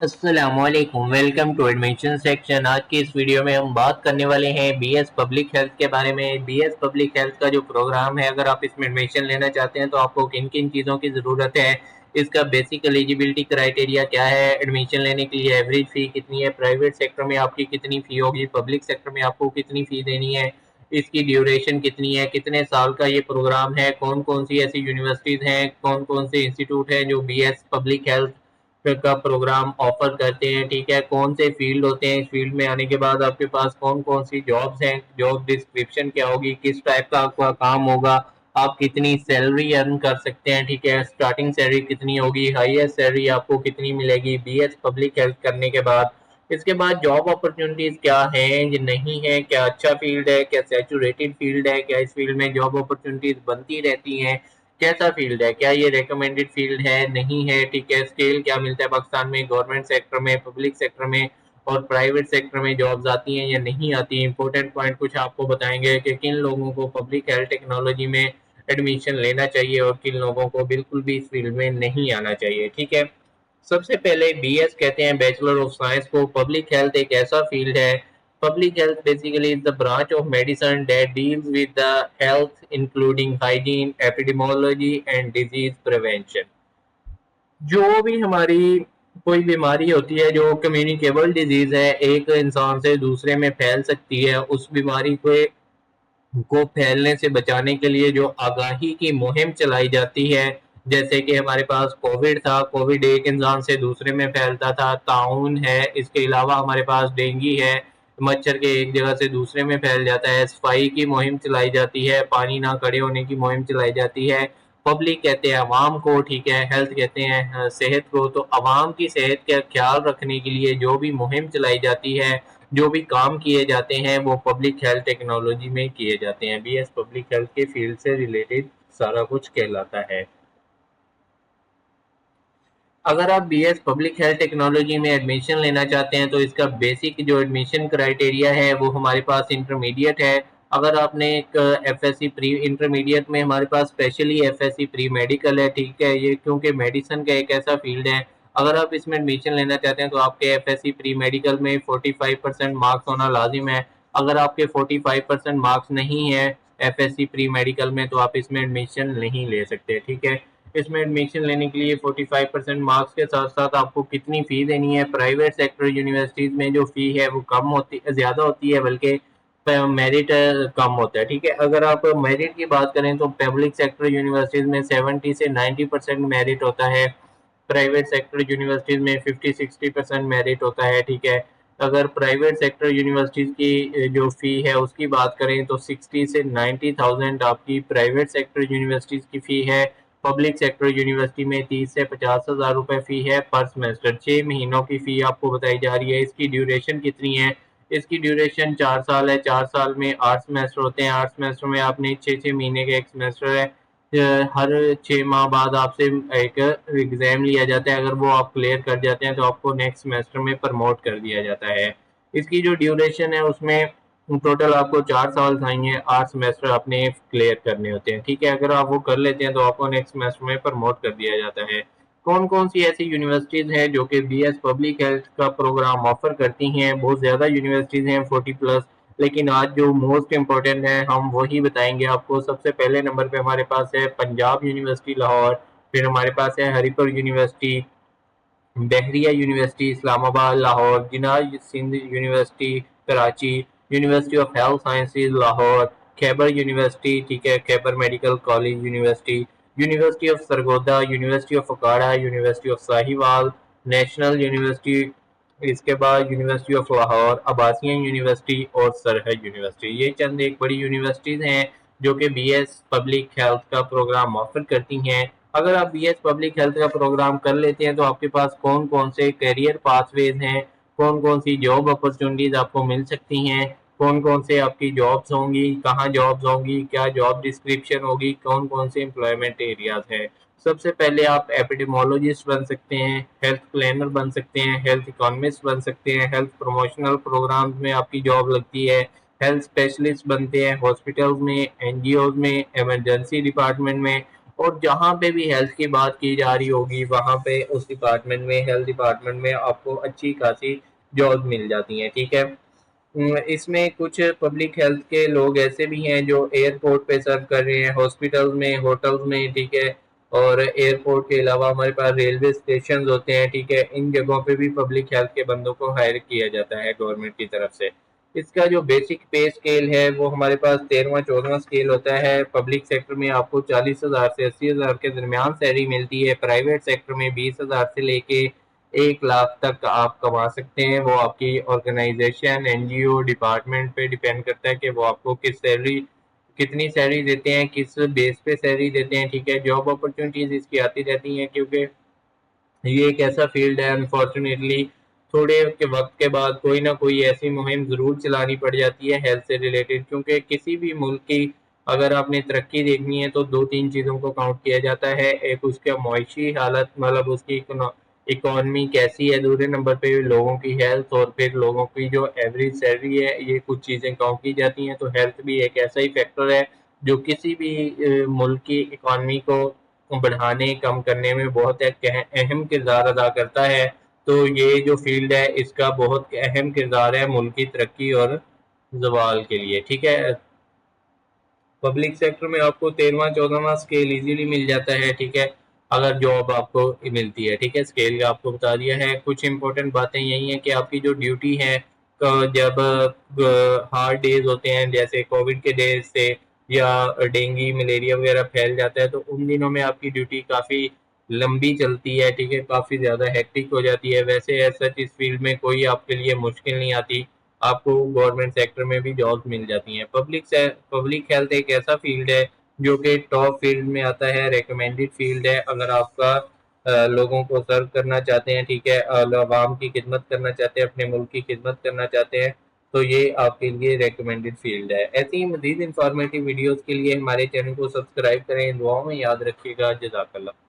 अस्सलाम वालेकुम, welcome to admission section. आज की इस वीडियो में हम बात करने वाले हैं बीएस पब्लिक हेल्थ के बारे में। बीएस पब्लिक हेल्थ का जो प्रोग्राम है, अगर आप इसमें एडमिशन लेना चाहते हैं तो आपको किन किन चीज़ों की ज़रूरत है, इसका बेसिक एलिजिबिलिटी क्राइटेरिया क्या है, एडमिशन लेने के लिए एवरेज फ़ी कितनी है, प्राइवेट सेक्टर में आपकी कितनी फ़ी होगी, पब्लिक सेक्टर में आपको कितनी फ़ी देनी है, इसकी ड्यूरेशन कितनी है, कितने साल का ये प्रोग्राम है, कौन कौन सी ऐसी यूनिवर्सिटीज़ हैं, कौन कौन से इंस्टीट्यूट हैं जो बीएस पब्लिक हेल्थ का प्रोग्राम ऑफर करते हैं। ठीक है, कौन से फील्ड होते हैं, इस फील्ड में आने के बाद आपके पास कौन कौन सी जॉब्स हैं, जॉब डिस्क्रिप्शन क्या होगी, किस टाइप का आपका काम होगा, आप कितनी सैलरी अर्न कर सकते हैं। ठीक है, स्टार्टिंग सैलरी कितनी होगी, हाईएस्ट सैलरी आपको कितनी मिलेगी बीएस पब्लिक हेल्थ करने के बाद। इसके बाद जॉब अपॉर्चुनिटीज क्या हैं, ये नहीं है, क्या अच्छा फील्ड है, क्या सैचुरेटेड फील्ड है, क्या इस फील्ड में जॉब अपॉर्चुनिटीज बनती रहती हैं, कैसा फील्ड है, क्या ये रिकमेंडेड फील्ड है, नहीं है। ठीक है, स्केल क्या मिलता है पाकिस्तान में, गवर्नमेंट सेक्टर में, पब्लिक सेक्टर में और प्राइवेट सेक्टर में जॉब्स आती हैं या नहीं आती हैं। इंपॉर्टेंट पॉइंट कुछ आपको बताएंगे कि किन लोगों को पब्लिक हेल्थ टेक्नोलॉजी में एडमिशन लेना चाहिए और किन लोगों को बिल्कुल भी इस फील्ड में नहीं आना चाहिए। ठीक है, सबसे पहले बीएस कहते हैं बैचलर ऑफ साइंस को। पब्लिक हेल्थ एक ऐसा फील्ड है, public health basically is the branch of medicine that deals with the health including hygiene, epidemiology and disease prevention। जो भी हमारी कोई बीमारी होती है जो कम्युनिकेबल डिजीज है, एक इंसान से दूसरे में फैल सकती है, उस बीमारी को फैलने से बचाने के लिए जो आगाही की मुहिम चलाई जाती है, जैसे कि हमारे पास कोविड था, कोविड एक इंसान से दूसरे में फैलता था, ताउन है, इसके अलावा हमारे पास डेंगू है, मच्छर के एक जगह से दूसरे में फैल जाता है, सफाई की मुहिम चलाई जाती है, पानी ना खड़े होने की मुहिम चलाई जाती है। पब्लिक कहते हैं अवाम को, ठीक है, हेल्थ कहते हैं सेहत को। तो अवाम की सेहत का ख्याल रखने के लिए जो भी मुहिम चलाई जाती है, जो भी काम किए जाते हैं, वो पब्लिक हेल्थ टेक्नोलॉजी में किए जाते हैं। बीएस पब्लिक हेल्थ के फील्ड से रिलेटेड सारा कुछ कहलाता है। अगर आप बीएस पब्लिक हेल्थ टेक्नोलॉजी में एडमिशन लेना चाहते हैं तो इसका बेसिक जो एडमिशन क्राइटेरिया है वो हमारे पास इंटरमीडिएट है। अगर आपने एक एफएससी प्री इंटरमीडिएट में हमारे पास स्पेशली एफएससी प्री मेडिकल है। ठीक है, ये क्योंकि मेडिसिन का एक ऐसा फील्ड है, अगर आप इसमें एडमिशन लेना चाहते हैं तो आपके एफएससी प्री मेडिकल में 45% मार्क्स होना लाजिम है। अगर आपके 45% मार्क्स नहीं है एफएससी प्री मेडिकल में तो आप इसमें एडमिशन नहीं ले सकते। ठीक है, इसमें एडमिशन लेने के लिए 45% मार्क्स के साथ साथ आपको कितनी फ़ी देनी है। प्राइवेट सेक्टर यूनिवर्सिटीज़ में जो फ़ी है वो कम होती ज़्यादा होती है, बल्कि मेरिट कम होता है। ठीक है, अगर आप मेरिट की बात करें तो पब्लिक सेक्टर यूनिवर्सिटीज़ में 70 से 90% मेरिट होता है, प्राइवेट सेक्टर यूनिवर्सिटीज़ में 50-60% मेरिट होता है। ठीक है, अगर प्राइवेट सेक्टर यूनिवर्सिटीज़ की जो फ़ी है उसकी बात करें तो 60 से 90,000 आपकी प्राइवेट सेक्टर यूनिवर्सिटीज़ की फ़ी है। पब्लिक सेक्टर यूनिवर्सिटी में 30 से 50,000 रुपये फ़ी है पर सेमेस्टर। 6 महीनों की फ़ी आपको बताई जा रही है। इसकी ड्यूरेशन कितनी है, इसकी ड्यूरेशन 4 साल है। 4 साल में 8 सेमेस्टर होते हैं। 8 सेमेस्टर में आपने 6-6 महीने का एक सेमेस्टर है। हर 6 माह बाद आपसे एक एग्ज़ाम लिया जाता है, अगर वो आप क्लियर कर जाते हैं तो आपको नेक्स्ट सेमेस्टर में प्रमोट कर दिया जाता है। इसकी जो ड्यूरेशन है उसमें टोटल आपको 4 साल चाहिए, 8 सेमेस्टर आपने क्लियर करने होते हैं। ठीक है, अगर आप वो कर लेते हैं तो आपको नेक्स्ट सेमेस्टर में प्रमोट कर दिया जाता है। कौन कौन सी ऐसी यूनिवर्सिटीज़ हैं जो कि बीएस पब्लिक हेल्थ का प्रोग्राम ऑफर करती हैं? बहुत ज़्यादा यूनिवर्सिटीज़ हैं, 40+, लेकिन आज जो मोस्ट इम्पोर्टेंट है हम वही बताएंगे आपको। सबसे पहले नंबर पे हमारे पास है पंजाब यूनिवर्सिटी लाहौर, फिर हमारे पास है Haripur university, Bahria university Islamabad Lahore, Jinnah Sindh university Karachi, university of health sciences Lahore, Khyber university, ठीक है, Khyber medical college university, university of Sargodha, university of Okara, university of Sahiwal, national university, इसके बाद university of Lahore, Abbasyn university और सरहद यूनिवर्सिटी। ये चंद एक बड़ी यूनिवर्सिटीज़ हैं जो कि बीएस पब्लिक हेल्थ का प्रोग्राम ऑफर करती हैं। अगर आप बीएस पब्लिक हेल्थ का प्रोग्राम कर लेते हैं तो आपके पास कौन कौन से करियर पाथवेज हैं, कौन कौन सी जॉब अपॉर्चुनिटीज आपको मिल सकती हैं, कौन कौन से आपकी जॉब्स होंगी, कहाँ जॉब्स होंगी, क्या जॉब डिस्क्रिप्शन होगी, कौन कौन से एम्प्लॉयमेंट एरियाज हैं। सबसे पहले आप एपिडेमोलॉजिस्ट बन सकते हैं, हेल्थ प्लानर बन सकते हैं, हेल्थ इकोनॉमिस्ट बन सकते हैं, हेल्थ प्रमोशनल प्रोग्राम्स में आपकी जॉब लगती है, हेल्थ स्पेशलिस्ट बनते हैं हॉस्पिटल्स में, एनजीओज में, इमरजेंसी डिपार्टमेंट में, اور جہاں پہ بھی ہیلتھ کی بات کی جا رہی ہوگی وہاں پہ اس ڈپارٹمنٹ میں ہیلتھ ڈپارٹمنٹ میں آپ کو اچھی خاصی جاب مل جاتی ہیں، ٹھیک ہے۔ اس میں کچھ پبلک ہیلتھ کے لوگ ایسے بھی ہیں جو ایئرپورٹ پہ سرو کر رہے ہیں، ہاسپٹل میں، ہوٹلز میں، ٹھیک ہے، اور ایئرپورٹ کے علاوہ ہمارے پاس ریلوے اسٹیشنز ہوتے ہیں، ٹھیک ہے، ان جگہوں پہ بھی پبلک ہیلتھ کے بندوں کو ہائر کیا جاتا ہے گورنمنٹ کی طرف سے۔ اس کا جو بیسک پے اسکیل ہے وہ ہمارے پاس 13واں 14واں اسکیل ہوتا ہے۔ پبلک سیکٹر میں آپ کو 40,000 سے 80,000 کے درمیان سیلری ملتی ہے، پرائیویٹ سیکٹر میں 20,000 سے لے کے 1 لاکھ تک آپ کما سکتے ہیں۔ وہ آپ کی آرگنائزیشن، این جی او، ڈپارٹمنٹ پہ ڈیپینڈ کرتا ہے کہ وہ آپ کو کتنی سیلری دیتے ہیں، کس بیس پہ سیلری دیتے ہیں، ٹھیک ہے۔ جاب اپرچونیٹیز اس کی آتی رہتی ہیں کیونکہ یہ ایک ایسا فیلڈ ہے انفارچونیٹلی تھوڑے کے وقت کے بعد کوئی نہ کوئی ایسی مہم ضرور چلانی پڑ جاتی ہے ہیلتھ سے ریلیٹڈ، کیونکہ کسی بھی ملک کی اگر آپ نے ترقی دیکھنی ہے تو 2 3 چیزوں کو کاؤنٹ کیا جاتا ہے۔ ایک اس کا معاشی حالت، مطلب اس کی اکانومی کیسی ہے، دوسرے نمبر پہ لوگوں کی ہیلتھ، اور پھر لوگوں کی جو ایوریج سیلری ہے، یہ کچھ چیزیں کاؤنٹ کی جاتی ہیں۔ تو ہیلتھ بھی ایک ایسا ہی فیکٹر ہے جو کسی بھی ملک کی اکانومی کو بڑھانے کم کرنے میں بہت ایک اہم کردار ادا کرتا ہے۔ تو یہ جو فیلڈ ہے اس کا بہت اہم کردار ہے ملک کی ترقی اور زوال کے لیے، ٹھیک ہے۔ پبلک سیکٹر میں آپ کو 13واں 14واں اسکیل ایزیلی مل جاتا ہے، ٹھیک ہے، اگر جاب آپ کو ملتی ہے، ٹھیک ہے۔ اسکیل آپ کو بتا دیا ہے۔ کچھ امپورٹنٹ باتیں یہی ہیں کہ آپ کی جو ڈیوٹی ہے جب ہارڈ ڈیز ہوتے ہیں جیسے کووڈ کے ڈیز سے یا ڈینگی ملیریا وغیرہ پھیل جاتا ہے تو ان دنوں میں آپ کی ڈیوٹی کافی لمبی چلتی ہے، ٹھیک ہے، کافی زیادہ ہیکٹک ہو جاتی ہے۔ ویسے ایز سچ اس فیلڈ میں کوئی آپ کے لیے مشکل نہیں آتی، آپ کو گورنمنٹ سیکٹر میں بھی جاب مل جاتی ہیں۔ پبلک ہیلتھ ایک ایسا فیلڈ ہے جو کہ ٹاپ فیلڈ میں آتا ہے، ریکمینڈڈ فیلڈ ہے۔ اگر آپ کا لوگوں کو سرو کرنا چاہتے ہیں، ٹھیک ہے، عوام کی خدمت کرنا چاہتے ہیں، اپنے ملک کی خدمت کرنا چاہتے ہیں، تو یہ آپ کے لیے ریکمینڈڈ فیلڈ ہے۔ ایسی ہی مزید انفارمیٹیو ویڈیوز کے لیے ہمارے چینل کو سبسکرائب کریں، دعاؤں میں یاد رکھیے گا۔ جزاک اللہ۔